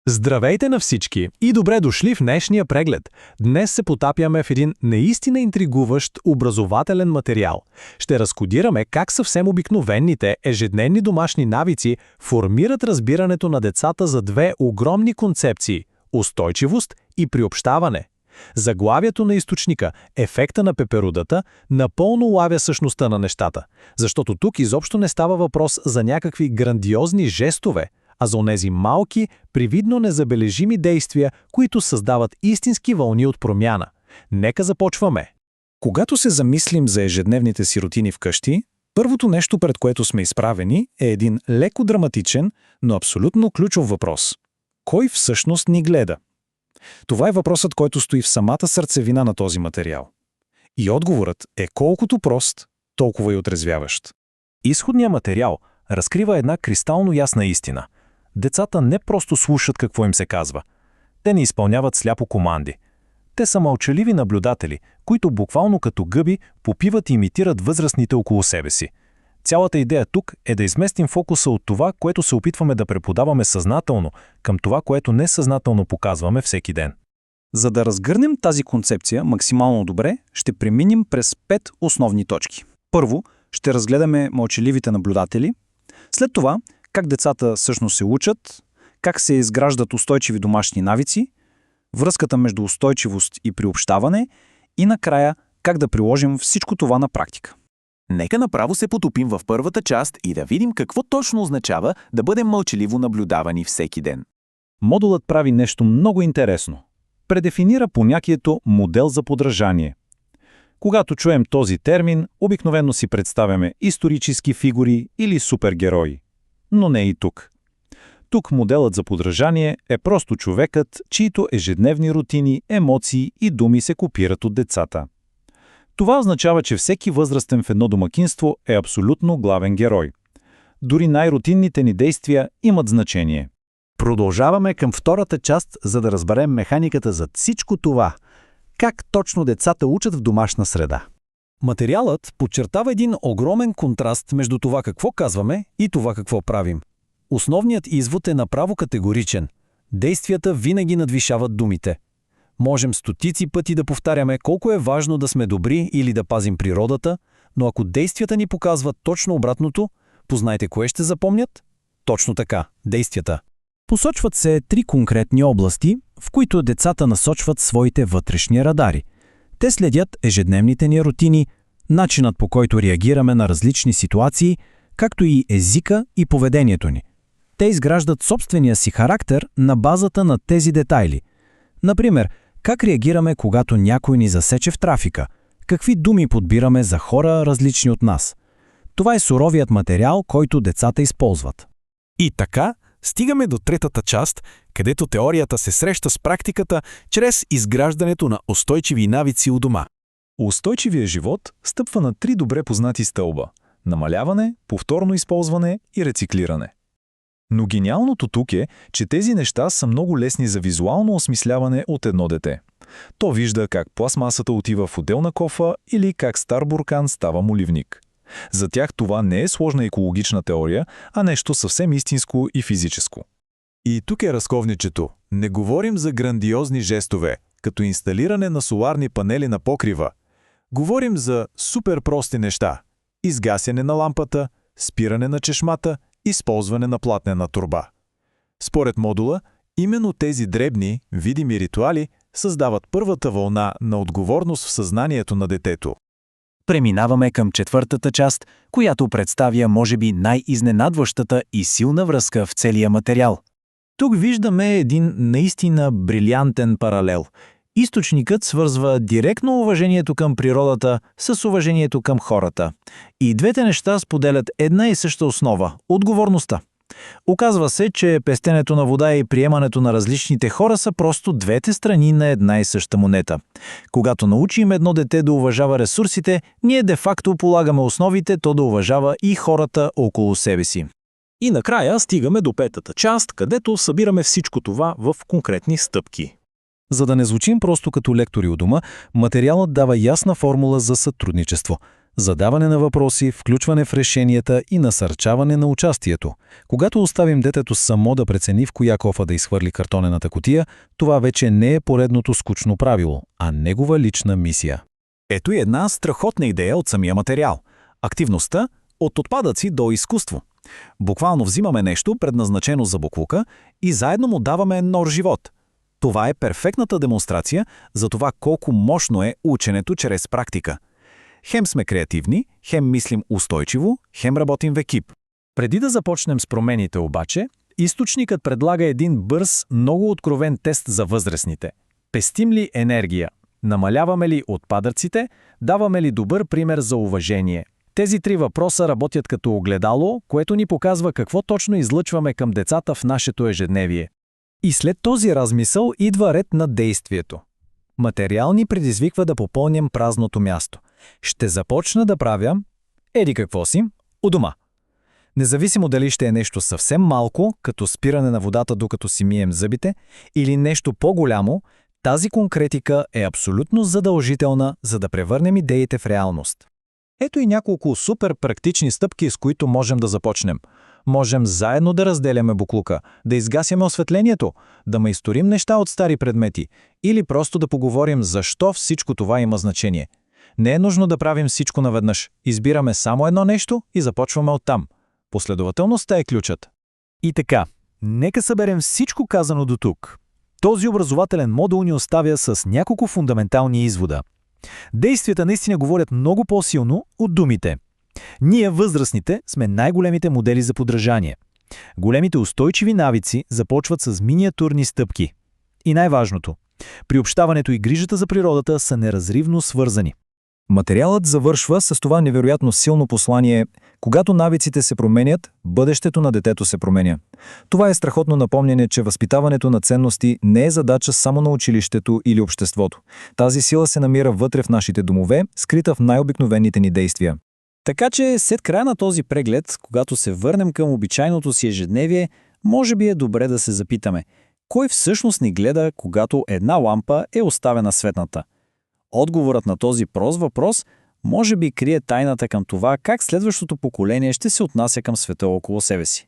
Здравейте на всички и добре дошли в днешния преглед. Днес се потапяме в един наистина интригуващ образователен материал. Ще разкодираме как съвсем обикновените ежедневни домашни навици формират разбирането на децата за две огромни концепции – устойчивост и приобщаване. Заглавието на източника «Ефекта на пеперудата» напълно улавя същността на нещата, защото тук изобщо не става въпрос за някакви грандиозни жестове, а за онези малки, привидно незабележими действия, които създават истински вълни от промяна. Нека започваме. Когато се замислим за ежедневните си рутини вкъщи, първото нещо, пред което сме изправени, е един леко драматичен, но абсолютно ключов въпрос. Кой всъщност ни гледа? Това е въпросът, който стои в самата сърцевина на този материал. И отговорът е колкото прост, толкова и отрезвяващ. Изходният материал разкрива една кристално ясна истина. Децата не просто слушат какво им се казва. Те не изпълняват сляпо команди. Те са мълчаливи наблюдатели, които буквално като гъби попиват и имитират възрастните около себе си. Цялата идея тук е да изместим фокуса от това, което се опитваме да преподаваме съзнателно, към това, което несъзнателно показваме всеки ден. За да разгърнем тази концепция максимално добре, ще преминем през 5 основни точки. Първо, ще разгледаме мълчаливите наблюдатели. След това, как децата всъщност се учат, как се изграждат устойчиви домашни навици, връзката между устойчивост и приобщаване и накрая, как да приложим всичко това на практика. Нека направо се потопим в първата част и да видим какво точно означава да бъдем мълчаливо наблюдавани всеки ден. Модулът прави нещо много интересно. Предефинира понятието «модел за подражание». Когато чуем този термин, обикновено си представяме исторически фигури или супергерои. Но не и тук. Тук моделът за подражание е просто човекът, чието ежедневни рутини, емоции и думи се копират от децата. Това означава, че всеки възрастен в едно домакинство е абсолютно главен герой. Дори най-рутинните ни действия имат значение. Продължаваме към втората част, за да разберем механиката за всичко това. Как точно децата учат в домашна среда? Материалът подчертава един огромен контраст между това какво казваме и това какво правим. Основният извод е направо категоричен. Действията винаги надвишават думите. Можем стотици пъти да повтаряме колко е важно да сме добри или да пазим природата, но ако действията ни показват точно обратното, познайте кое ще запомнят? Точно така, действията. Посочват се 3 конкретни области, в които децата насочват своите вътрешни радари. Те следят ежедневните ни рутини, начинът по който реагираме на различни ситуации, както и езика и поведението ни. Те изграждат собствения си характер на базата на тези детайли. Например, как реагираме, когато някой ни засече в трафика? Какви думи подбираме за хора, различни от нас? Това е суровият материал, който децата използват. И така, стигаме до третата част, където теорията се среща с практиката чрез изграждането на устойчиви навици у дома. Устойчивия живот стъпва на 3 добре познати стълба – намаляване, повторно използване и рециклиране. Но гениалното тук е, че тези неща са много лесни за визуално осмисляване от едно дете. То вижда как пластмасата отива в отделна кофа или как стар буркан става моливник. За тях това не е сложна екологична теория, а нещо съвсем истинско и физическо. И тук е разковничето. Не говорим за грандиозни жестове, като инсталиране на соларни панели на покрива. Говорим за супер прости неща. Изгасяне на лампата, спиране на чешмата, използване на платнена торба. Според модула, именно тези дребни, видими ритуали създават първата вълна на отговорност в съзнанието на детето. Преминаваме към четвъртата част, която представя може би най-изненадващата и силна връзка в целия материал. Тук виждаме един наистина брилянтен паралел. Източникът свързва директно уважението към природата с уважението към хората. И двете неща споделят една и съща основа – отговорността. Оказва се, че пестенето на вода и приемането на различните хора са просто двете страни на една и съща монета. Когато научим едно дете да уважава ресурсите, ние де-факто полагаме основите то да уважава и хората около себе си. И накрая стигаме до петата част, където събираме всичко това в конкретни стъпки. За да не звучим просто като лектори у дома, материалът дава ясна формула за сътрудничество. Задаване на въпроси, включване в решенията и насърчаване на участието. Когато оставим детето само да прецени в коя кофа да изхвърли картонената кутия, това вече не е поредното скучно правило, а негова лична мисия. Ето и една страхотна идея от самия материал. Активността от отпадъци до изкуство. Буквално взимаме нещо, предназначено за боклука, и заедно му даваме нов живот. Това е перфектната демонстрация за това колко мощно е ученето чрез практика. Хем сме креативни, хем мислим устойчиво, хем работим в екип. Преди да започнем с промените обаче, източникът предлага един бърз, много откровен тест за възрастните. Пестим ли енергия? Намаляваме ли отпадъците? Даваме ли добър пример за уважение? Тези три въпроса работят като огледало, което ни показва какво точно излъчваме към децата в нашето ежедневие. И след този размисъл идва ред на действието. Материал ни предизвиква да попълним празното място. Ще започна да правя еди какво си у дома. Независимо дали ще е нещо съвсем малко, като спиране на водата докато си мием зъбите, или нещо по-голямо, тази конкретика е абсолютно задължителна, за да превърнем идеите в реалност. Ето и няколко супер практични стъпки, с които можем да започнем. Можем заедно да разделяме буклука, да изгасяме осветлението, да майсторим неща от стари предмети или просто да поговорим защо всичко това има значение. Не е нужно да правим всичко наведнъж. Избираме само едно нещо и започваме оттам. Последователността е ключът. И така, нека съберем всичко казано до тук. Този образователен модул ни оставя с няколко фундаментални извода. Действията наистина говорят много по-силно от думите. Ние, възрастните, сме най-големите модели за подражание. Големите устойчиви навици започват с миниатюрни стъпки. И най-важното – приобщаването и грижата за природата са неразривно свързани. Материалът завършва с това невероятно силно послание: когато навиците се променят, бъдещето на детето се променя. Това е страхотно напомняне, че възпитаването на ценности не е задача само на училището или обществото. Тази сила се намира вътре в нашите домове, скрита в най-обикновените ни действия. Така че след края на този преглед, когато се върнем към обичайното си ежедневие, може би е добре да се запитаме: кой всъщност ни гледа, когато една лампа е оставена светната? Отговорът на този прост въпрос може би крие тайната към това как следващото поколение ще се отнася към света около себе си.